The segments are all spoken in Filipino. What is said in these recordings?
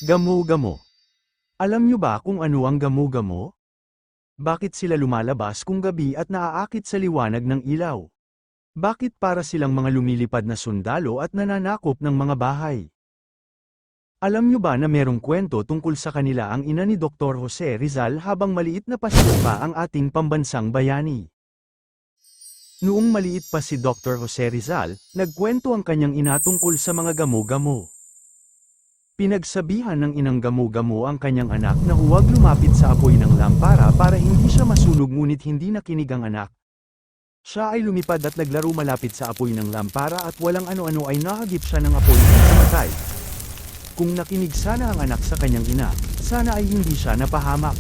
Gamo-gamo. Alam nyo ba kung ano ang gamo-gamo? Bakit sila lumalabas kung gabi at naaakit sa liwanag ng ilaw? Bakit para silang mga lumilipad na sundalo at nananakop ng mga bahay? Alam nyo ba na merong kwento tungkol sa kanila ang ina ni Dr. Jose Rizal habang maliit na pasyente pa ang ating pambansang bayani? Noong maliit pa si Dr. Jose Rizal, nagkwento ang kanyang ina tungkol sa mga gamo-gamo. Pinagsabihan ng inang gamo-gamo ang kanyang anak na huwag lumapit sa apoy ng lampara para hindi siya masunog ngunit hindi nakinig ang anak. Siya ay lumipad at naglaro malapit sa apoy ng lampara at walang ano-ano ay nahagip siya ng apoy at namatay. Kung nakinig sana ang anak sa kanyang ina, sana ay hindi siya napahamak.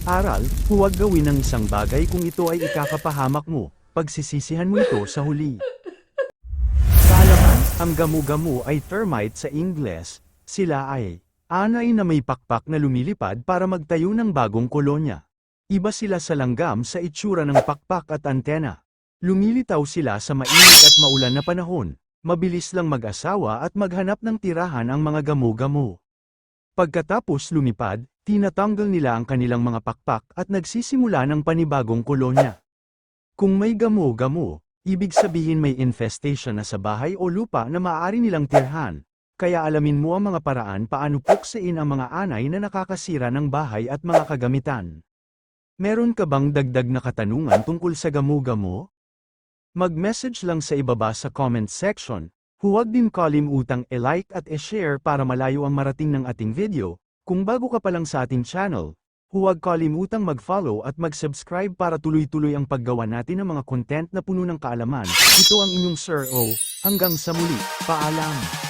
Aral, huwag gawin ng isang bagay kung ito ay ikakapahamak mo, pagsisisihan mo ito sa huli. Kaalaman, ang gamo-gamo ay termite sa Ingles. Sila ay anay na may pakpak na lumilipad para magtayo ng bagong kolonya. Iba sila sa langgam sa itsura ng pakpak at antena. Lumilitaw sila sa mainit at maulan na panahon. Mabilis lang mag-asawa at maghanap ng tirahan ang mga gamo-gamo. Pagkatapos lumipad, tinatanggal nila ang kanilang mga pakpak at nagsisimula ng panibagong kolonya. Kung may gamo-gamo, ibig sabihin may infestation na sa bahay o lupa na maaari nilang tirhan. Kaya alamin mo ang mga paraan paano puksain ang mga anay na nakakasira ng bahay at mga kagamitan. Meron ka bang dagdag na katanungan tungkol sa gamo-gamo? Mag-message lang sa ibaba sa comment section. Huwag din kalimutang i-like at i-share para malayo ang marating ng ating video. Kung bago ka pa lang sa ating channel, huwag kalimutang mag-follow at mag-subscribe para tuloy-tuloy ang paggawa natin ng mga content na puno ng kaalaman. Ito ang inyong Sir O. Hanggang sa muli, paalam!